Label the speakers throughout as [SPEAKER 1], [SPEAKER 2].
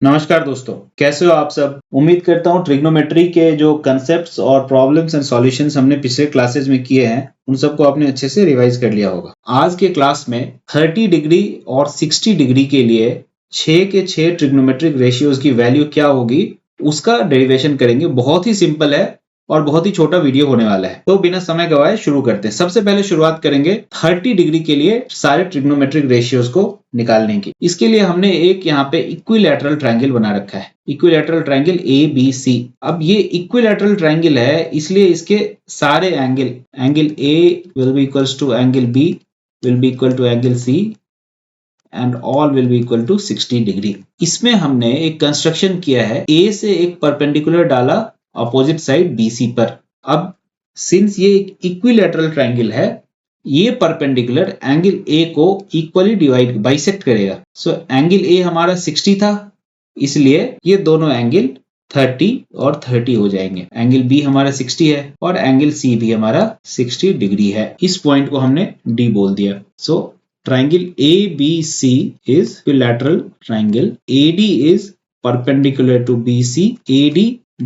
[SPEAKER 1] नमस्कार दोस्तों, कैसे हो आप सब। उम्मीद करता हूँ ट्रिग्नोमेट्री के जो कंसेप्ट्स और प्रॉब्लम्स एंड सॉल्यूशंस हमने पिछले क्लासेस में किए हैं उन सबको आपने अच्छे से रिवाइज कर लिया होगा। आज के क्लास में 30 डिग्री और 60 डिग्री के लिए 6 के 6 ट्रिग्नोमेट्रिक रेशियोज की वैल्यू क्या होगी उसका डेरिवेशन करेंगे। बहुत ही सिंपल है और बहुत ही छोटा वीडियो होने वाला है, तो बिना समय गवाए शुरू करते हैं। सबसे पहले शुरुआत करेंगे 30 डिग्री के लिए सारे ट्रिग्नोमेट्रिक रेशियोज को निकालने की। इसके लिए हमने एक यहाँ पे इक्विलैटरल ट्रायंगल बना रखा है, इक्विलैटरल ट्रायंगल ABC। अब ये इक्विलैटरल ट्रायंगल है, इसलिए इसके सारे angle A will be equals to angle B will be equal to angle C and all will be equal to 60 degree. इसमें हमने एक कंस्ट्रक्शन किया है, A से एक परपेंडिकुलर डाला अपोजिट साइड BC पर। अब सिंस ये एक इक्विलैटरल ट्रायंगल है, ये परपेंडिकुलर एंगल A को इक्वली बाइसेक्ट करेगा। सो एंगल A हमारा 60 था, इसलिए ये दोनों एंगल 30 और 30 हो जाएंगे। एंगल B हमारा 60 है और एंगल C भी हमारा 60 डिग्री है। इस पॉइंट को हमने D बोल दिया। सो triangle ABC is equilateral triangle. AD is perpendicular to BC. AD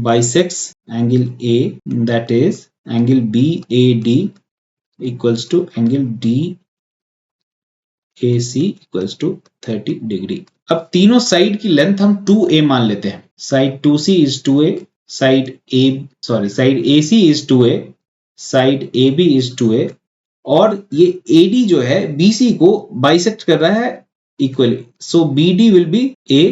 [SPEAKER 1] bisects angle A, that is angle BAD equals to angle DAC equals to 30 degree. अब तीनों साइड की लेंथ हम 2A मान लेते हैं। Side 2C is 2A, side AC is 2A, side AB is 2A और ये AD जो है BC को बाइसेक्ट कर रहा है equally. So BD will be A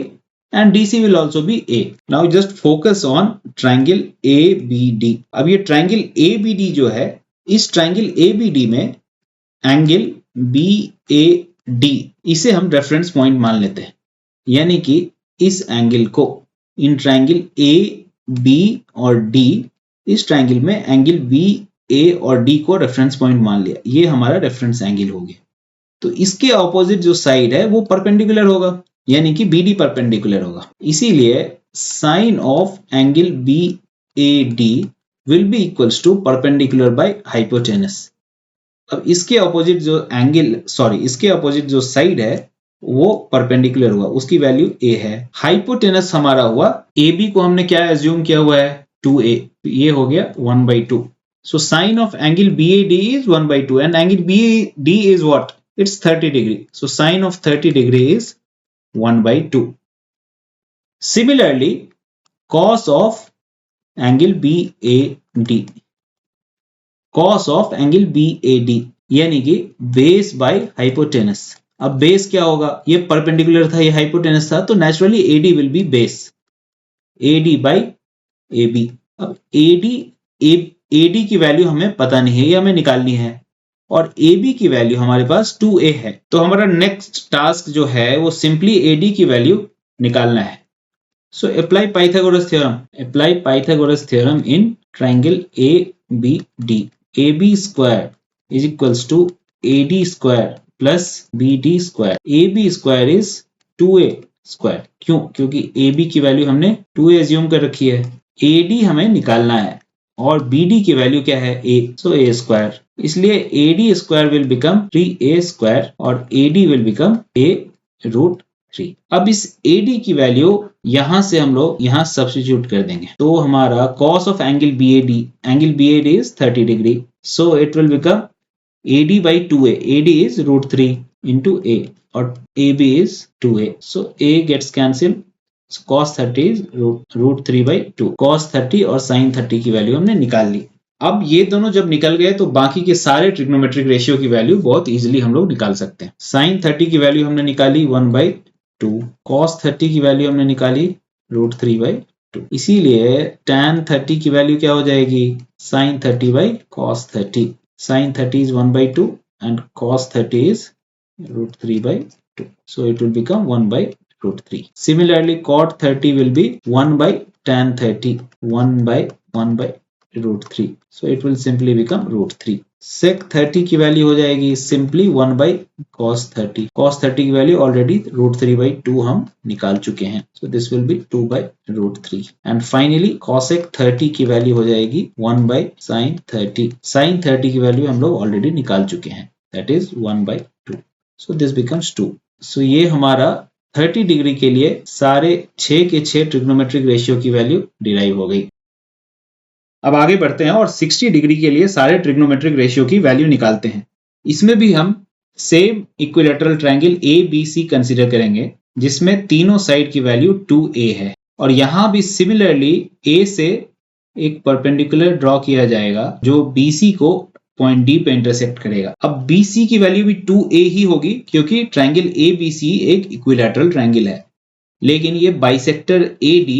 [SPEAKER 1] and DC will also be A. Now just focus on triangle ABD. अब ये triangle ABD जो है, इस triangle ABD में एंगल BAD इसे हम रेफरेंस पॉइंट मान लेते हैं, यानी कि इस एंगल को इन ट्रायंगल AB और D, इस ट्रायंगल में एंगल BA और D को रेफरेंस पॉइंट मान लिया, ये हमारा रेफरेंस एंगल हो गया। तो इसके ऑपोजिट जो साइड है वो परपेंडिकुलर होगा, यानी कि BD परपेंडिकुलर होगा। इसीलिए sine of angle BAD will be equals to perpendicular by hypotenuse. अब इसके ऑपोजिट जो साइड है वो परपेंडिकुलर हुआ, उसकी वैल्यू A है। हाइपोटेनस हमारा हुआ AB को हमने क्या एज्यूम किया हुआ है 2A, ये हो गया 1/2। So sine of angle BAD is 1/2 and angle BAD is what? It's 30 degree. So sine of 30 degree is 1/2. Similarly, cos of angle BAD, cos of angle BAD यानी कि बेस बाय हाइपोटेनस। अब base क्या होगा, ये perpendicular था, ये hypotenuse था, तो naturally AD will be base, AD by AB। अब AD की वैल्यू हमें पता नहीं है, ये हमें निकालनी है, और AB की वैल्यू हमारे पास 2A है। तो हमारा नेक्स्ट टास्क जो है वो सिंपली AD की वैल्यू निकालना है। So apply Pythagoras theorem in triangle ABD। AB square is equals to AD square plus BD square. AB square is 2A square. क्यों? क्योंकि AB की वैल्यू हमने 2A एज्यूम कर रखी है। AD हमें निकालना है और BD की वैल्यू क्या है A, सो A स्क्वायर। इसलिए AD square will become 3A square और AD विल बिकम A√3। अब इस AD की वैल्यू यहां से हम लोग यहां सब्स्टिट्यूट कर देंगे, तो हमारा cos of angle BAD is 30 degree, so it will become AD by 2A, AD is √3 into A और AB is 2A, so A gets cancelled, so cos 30 is √3/2। cos 30 और sin 30 की वैल्यू हमने निकाल ली। अब ये दोनों जब निकल गए तो बाकी के सारे ट्रिग्नोमेट्रिक रेशियो की वैल्यू बहुत इजीली हम लोग निकाल सकते हैं। sin 30 की वैल्यू हमने निकाली 1/2, cos 30 की वैल्यू हमने निकाली √3/2। इसीलिए tan 30 की वैल्यू क्या हो जाएगी, sin 30/cos 30। sin 30 is 1/2 and cos 30 is √3/2. So it will become 1/√3. Similarly, cot 30 will be 1/tan 30, 1/1/√3. So it will simply become √3. sec 30 की वैल्यू हो जाएगी simply 1/cos 30. cos 30 की वैल्यू ऑलरेडी √3/2 हम निकाल चुके हैं, so this will be 2/√3. and finally cosec 30 की value हो जाएगी 1/sin 30. sin 30 की वैल्यू हम लोग ऑलरेडी निकाल चुके हैं, that is 1/2. so this becomes 2. so ये हमारा 30 डिग्री के लिए सारे 6 के 6 ट्रिग्नोमेट्रिक रेशियो की वैल्यू डिराइव हो गई। अब आगे बढ़ते हैं और 60 डिग्री के लिए सारे ट्रिग्नोमेट्रिक रेशियो की वैल्यू निकालते हैं। इसमें भी हम same equilateral triangle ABC consider करेंगे जिसमें तीनों साइड की वैल्यू 2a है, और यहां भी सिमिलरली A से एक परपेंडिकुलर ड्रॉ किया जाएगा जो BC को पॉइंट D पे इंटरसेक्ट करेगा। अब BC की वैल्यू भी 2a ही होगी क्योंकि ट्रायंगल ABC एक इक्विलैटरल ट्रायंगल है, लेकिन ये बाइसेक्टर AD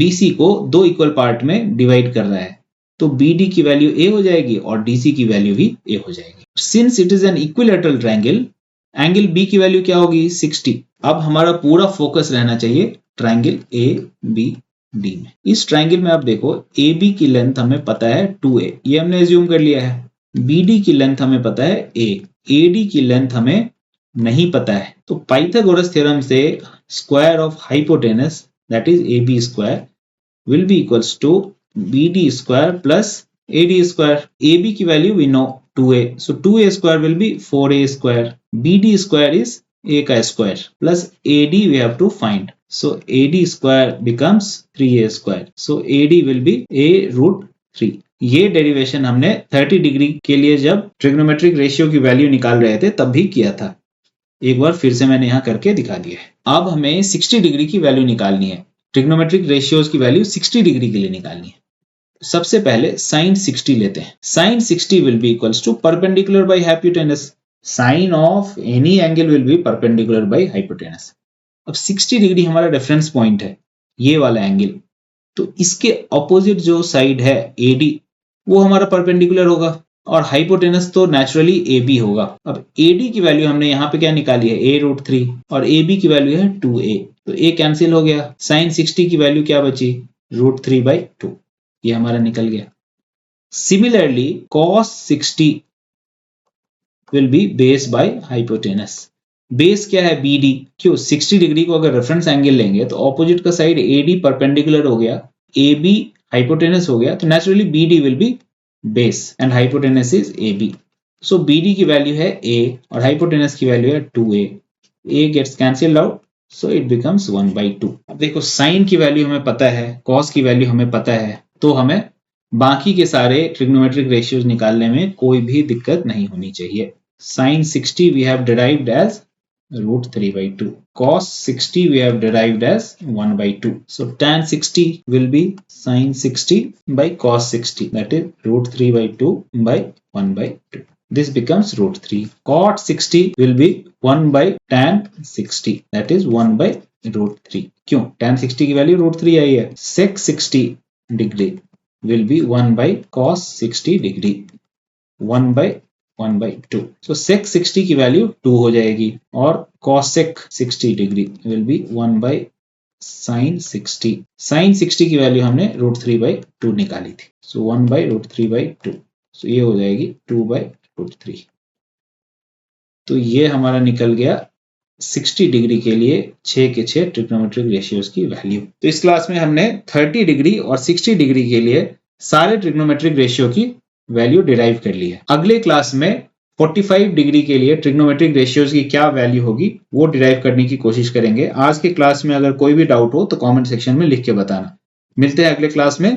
[SPEAKER 1] BC को दो इक्वल पार्ट में डिवाइड कर रहा है, तो BD की वैल्यू a हो जाएगी और DC की वैल्यू भी a हो जाएगी। Since it is an equilateral triangle, angle B की वैल्यू क्या होगी 60। अब हमारा पूरा फोकस रहना चाहिए ट्रायंगल ABD में। इस ट्रायंगल में आप देखो AB की लेंथ हमें पता है 2a, ये हमने एज्यूम कर लिया है। BD की लेंथ हमें पता है a, AD की लेंथ हमें नहीं पता है, तो पाइथागोरस थ्योरम से square of hypotenuse that is AB square will be equals to BD square plus AD square. AB की value we know 2a, so 2a square will be 4a square. BD square is a का square plus AD we have to find. So AD square becomes 3a square. So AD will be a root 3. ये derivation हमने 30 degree के लिए जब trigonometric ratio की value निकाल रहे थे तब भी किया था। एक बार फिर से मैंने यहाँ करके दिखा दिया है। अब हमें 60 डिग्री की वैल्यू निकालनी है। ट्रिग्नोमेट्रिक रेशियोज की वैल्यू 60 डिग्री के लिए निकालनी है। सबसे पहले sin 60 लेते हैं। sin 60 will be equals to perpendicular by hypotenuse. Sin of any angle will be perpendicular by hypotenuse. अब 60 डिग्री हमारा रेफरेंस पॉइंट है, ये वाला एंगल, तो इसके ऑपोजिट जो साइड है AD वो हमारा परपेंडिकुलर होगा और हाइपोटेनस तो नेचुरली AB होगा। अब AD की वैल्यू हमने यहाँ पे क्या निकाली है a रूट 3 और AB की वैल्यू है 2a, तो a कैंसिल हो गया। sin 60 की वैल्यू क्या बची रूट 3/2, ये हमारा निकल गया। Similarly cos 60 will be base by hypotenuse. Base क्या है BD, क्यों 60 डिग्री को अगर रेफरेंस एंगल लेंगे तो ऑपोजिट का साइड AD परपेंडिकुलर हो गया, AB हाइपोटेनस हो गया, तो naturally BD will be base and hypotenuse is AB। So BD की वैल्यू है a और हाइपोटेनस की वैल्यू है 2a, a gets cancelled out, so it becomes 1/2। अब देखो साइन की वैल्यू हमें पता है, कॉस की वैल्यू हमें पता है, तो हमें बाकी के सारे ट्रिग्नोमेट्रिक रेशियोज निकालने में कोई भी दिक्कत नहीं होनी चाहिए। sin 60 we have derived as root 3/2. Cos 60 we have derived as 1/2. So tan 60 will be sin 60 by cos 60, that is root 3/2 by 1/2. This becomes root 3. Cot 60 will be 1 by tan 60, that is 1 by root 3. क्यों tan 60 की value root 3 आई है। sec 60 degree will be 1 by cos 60 degree, 1 by 1/2. So sec 60 की value 2 हो जाएगी और cosec 60 degree will be 1 by sin 60. sin 60 की value हमने root 3/2 निकाली थी, so 1 by root 3/2. So ये हो जाएगी 2 by root 3. तो ये हमारा निकल गया 60 डिग्री के लिए 6 के 6 ट्रिग्नोमेट्रिक रेशियोज की वैल्यू। तो इस क्लास में हमने 30 डिग्री और 60 डिग्री के लिए सारे ट्रिग्नोमेट्रिक रेशियो की वैल्यू डिराइव कर ली है। अगले क्लास में 45 डिग्री के लिए ट्रिग्नोमेट्रिक रेशियोज की क्या वैल्यू होगी वो डिराइव करने की कोशिश करेंगे। आज के क्लास में अगर कोई भी डाउट हो तो कमेंट सेक्शन में लिख के बताना। मिलते हैं अगले क्लास में।